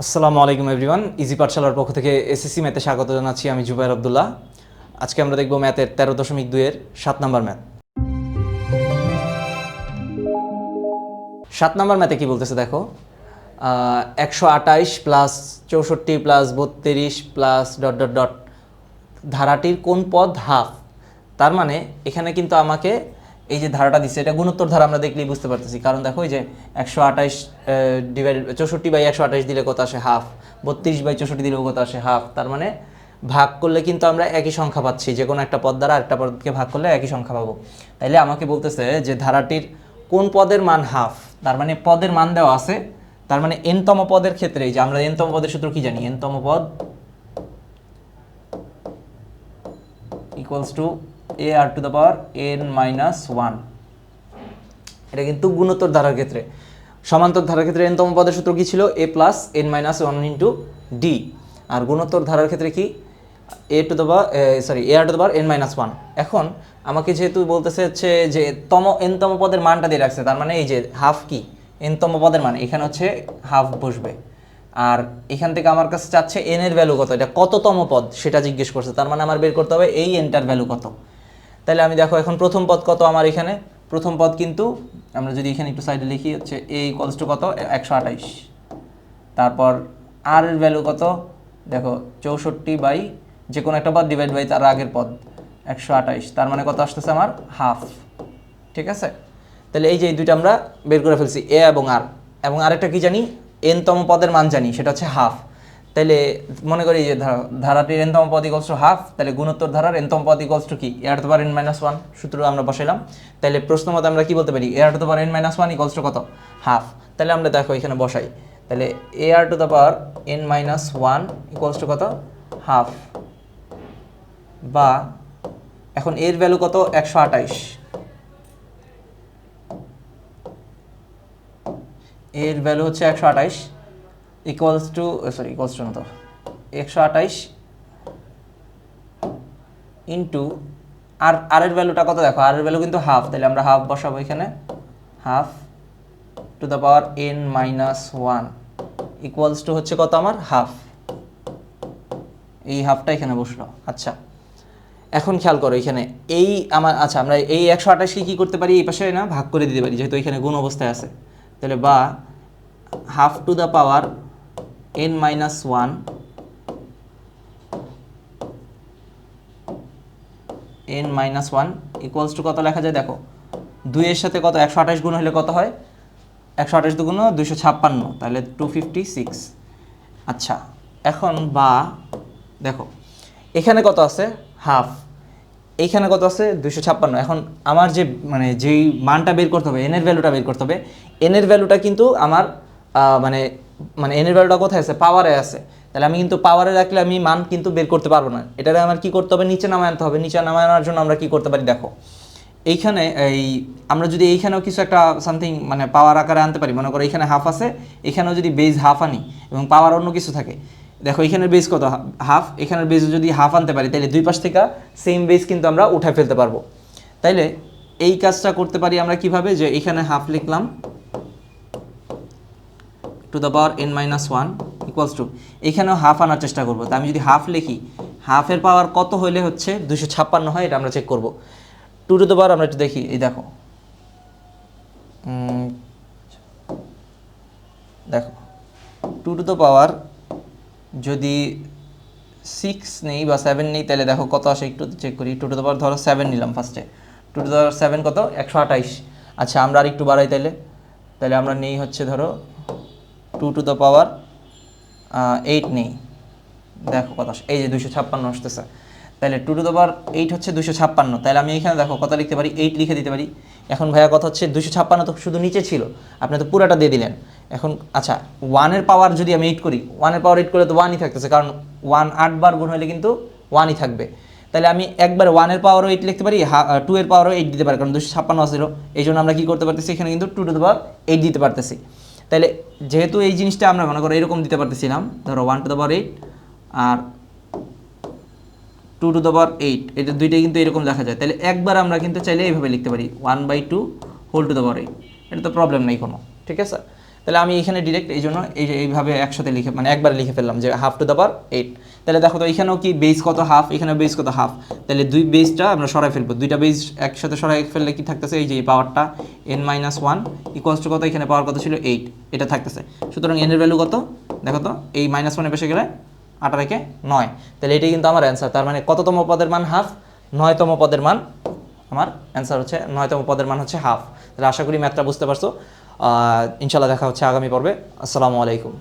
আসসালামু আলাইকুম everyone, easy পাঠশালার পক্ষ থেকে এসএসসি ম্যাথে স্বাগত জানাচ্ছি। আমি জুবাইর আব্দুল্লাহ। আজকে আমরা দেখব ম্যাথের 13.2 এর 7 নম্বর ম্যাথ। 7 নম্বর ম্যাথে কি বলতেছে দেখো, 128 plus 64 plus 32 plus dot dot dot ধারাটির কোন পদ হাফ। তার মানে এখানে কিন্তু আমাকে এই যে ধারাটা দিচ্ছে এটা গুণোত্তর ধারা আমরা দেখলেই বুঝতে পারতেছি, কারণ দেখো এই যে 128 ডিভাইডেড 64/128 দিলে কত আসে হাফ, 32/64 দিলেও কত আসে হাফ। তার মানে ভাগ করলে কিন্তু আমরা একই সংখ্যা পাচ্ছি, যে কোনো একটা পদ দ্বারা আরেকটা পদকে ভাগ করলে একই সংখ্যা পাবো। তাইলে আমাকে বলতেছে যে ধারাটির কোন পদের মান হাফ। তার মানে পদের মান দেওয়া আছে, তার মানে এনতম পদের ক্ষেত্রে এই যে আমরা এনতম পদের সূত্র কি জানি, এনতম পদ equals to AR two the power n-1। এটা কিন্তু গুণোত্তর ধারার ক্ষেত্রে। সমান্তর ধারার ক্ষেত্রে এনতম পদের সূত্র কি ছিল, a plus n-1 into d. আর গুণোত্তর ধারার ক্ষেত্রে কি, AR two the power n-1। এখন আমাকে যেহেতু বলতেছে হচ্ছে যে এনতম পদের মানটা দিয়ে রাখছে, তার মানে এই যে হাফ কি এনতম পদের মান, এখানে হচ্ছে হাফ বসবে। আর এখান থেকে আমার কাছে চাচ্ছে এন এর ভ্যালু কত, এটা কততম পদ সেটা জিজ্ঞেস করছে। তার মানে আমার বের করতে হবে এই এনটার ভ্যালু কত। তাহলে আমি দেখো এখন প্রথম পদ কত আমার এখানে, প্রথম পদ কিন্তু আমরা যদি এখানে একটু সাইডে লিখি হচ্ছে a ইকুয়ালস টু কত 128। তারপর আর এর ভ্যালু কত দেখো 64 বাই যে কোনো একটা পদ ডিভাইড বাই তার আগের পদ 128, তার মানে কত আসতেছে আমার হাফ। ঠিক আছে, তাহলে এই যে এই দুইটা আমরা বের করে ফেলছি, এ এবং আর। এবং আরেকটা কি জানি, এনতম পদের মান জানি, সেটা হচ্ছে হাফ। তাহলে মনে করি যে ধারাটির এনতম পদ ইকুয়ালস টু হাফ, তাহলে গুণোত্তর ধারার এনতম পদ ইকুয়ালস টু কি AR two the power n-1 সূত্র আমরা বসাইলাম। তাহলে প্রশ্ন মতে আমরা কি বলতে পারি, AR two the power n-1 equals to কত হাফ। তাহলে আমরা দেখো এখানে বসাই, তাহলে AR two the power n-1 equals to কত হাফ, বা এখন এর ভ্যালু কত 128, এর ভ্যালু হচ্ছে 128 ইকুয়ালস টু না তো 128 ইন্টু আর এর ভ্যালুটা কত দেখো, আর এর ভ্যালু কিন্তু হাফ, তাহলে আমরা হাফ বসাবো এখানে, have to the power n-1 equals to হচ্ছে কত আমার হাফ। এই হাফটা এখানে বসলো। আচ্ছা এখন খেয়াল করো এখানে এই আমার, আচ্ছা আমরা এই 128কে কী করতে পারি, এই পাশে না ভাগ করে দিতে পারি, যেহেতু এখানে গুণ অবস্থায় আছে। তাহলে বা have to the power n-1 equals to কত লেখা যায় দেখো, 2 এর সাথে কত 128 গুণ হলে কত হয়, 128 দুগুণ 256, তাহলে 256। আচ্ছা এখন বা দেখো এখানে কত আছে হাফ, এইখানে কত আছে 256। এখন আমার যে মানে যেই মানটা বের করতে হবে, এনের ভ্যালুটা বের করতে হবে। এনের ভ্যালুটা কিন্তু আমার মানে মানে এনের ভ্যালুটা কোথায় আছে, পাওয়ারে আছে। তাহলে আমি কিন্তু পাওয়ারে রাখলে আমি মান কিন্তু বের করতে পারবো না, এটারে আমার কি করতে হবে, নিচে নামায় আনতে হবে। নিচে নামায় আনার জন্য আমরা কি করতে পারি দেখো, এইখানে এই আমরা যদি এইখানেও কিছু একটা সামথিং মানে পাওয়ার আকারে আনতে পারি, মনে করো এখানে হাফ আছে, এখানেও যদি বেজ হাফ আনি এবং পাওয়ার অন্য কিছু থাকে, দেখো এখানের বেজ কত হাফ, এখানের বেজ যদি হাফ আনতে পারি, তাহলে দুই পাশ থেকে সেম বেজ কিন্তু আমরা উঠায় ফেলতে পারবো। তাইলে এই কাজটা করতে পারি আমরা কিভাবে, যে এখানে হাফ লিখলাম two the power n-1 equals to, এখানেও হাফ আনার চেষ্টা করবো। তা আমি যদি হাফ লিখি, হাফের পাওয়ার কত হইলে হচ্ছে 256 হয়, এটা আমরা চেক করবো। 2 টু দ্য পাওয়ার আমরা একটু দেখি, এই দেখো দেখো 2 টু দ্য পাওয়ার যদি 6 নেই বা 7 নেই, তাহলে দেখো কত আসে একটু চেক করি। 2 টু দ্য পাওয়ার ধরো 7 নিলাম ফার্স্টে, 2 টু দ্য পাওয়ার 7 কত 128। আচ্ছা আমরা আর একটু বাড়াই, তাহলে আমরা নেই হচ্ছে ধরো 2 টু দ্য পাওয়ার 8 নেই, দেখো কত আসে, এই যে 256 আসতেছে। তাহলে 2 টু দ্য পাওয়ার 8 হচ্ছে 256, তাহলে আমি এখানে দেখো কত লিখতে পারি, 8 লিখে দিতে পারি। এখন ভাইয়া কথা হচ্ছে 256 তো শুধু নিচে ছিল, আপনি তো পুরাটা দিয়ে দিলেন। এখন আচ্ছা 1 এর পাওয়ার যদি আমি 8 করি, 1 এর পাওয়ার 8 করলে তো 1ই থাকতেছে, কারণ 1 8 বার গুণ হলে কিন্তু 1ই থাকবে। তাহলে আমি একবার 1 এর পাওয়ারও 8 লিখতে পারি, 2 এর পাওয়ারও 8 দিতে পারি, কারণ 256 আসছিল। এই জন্য আমরা কী করতে পারতেছি, এখানে কিন্তু 2 টু দ্য পাওয়ার 8 দিতে পারতেছি। তাহলে যেহেতু এই জিনিসটা আমরা মনে করো এরকম দিতে পারতেছিলাম, ধরো 1 টু দ্য পাওয়ার 8 আর 2 টু দ্য পাওয়ার 8, এটা দুইটাই কিন্তু এরকম লেখা যায়। তাহলে একবার আমরা কিন্তু চাইলে এইভাবে লিখতে পারি 1/2 হোল টু দ্য পাওয়ার 8, এটা তো প্রবলেম নেই কোনো। ঠিক আছে, তাহলে আমি এখানে ডিরেক্ট এই জন্য এইভাবে একসাথে লিখে মানে একবারে লিখে ফেললাম যে হাফ টু দ্য পাওয়ার 8। তাহলে দেখো তো এখানেও কি বেস কত হাফ, এখানেও বেস কত হাফ, তাহলে দুই বেসটা আমরা সরাই ফেলবো, দুইটা বেস একসাথে সরাই ফেললে কি থাকতেছে এই যে পাওয়ারটা n-1 ইকুয়ালস টু কত, এখানে পাওয়ার কত ছিল 8, এটা থাকতেছে। সুতরাং n এর ভ্যালু কত দেখো তো, এই -1 বসে গেলে 8 রেখে 9, তাহলে এটাই কিন্তু আমার অ্যান্সার। তার মানে কততম পদের মান হাফ, 9তম পদের মান, আমার অ্যান্সার হচ্ছে 9তম পদের মান হচ্ছে হাফ। তাহলে আশা করি ম্যাথটা বুঝতে পারছো। ইনশাল্লাহ দেখা হচ্ছে আগামী পর্বে। আসসালামু আলাইকুম।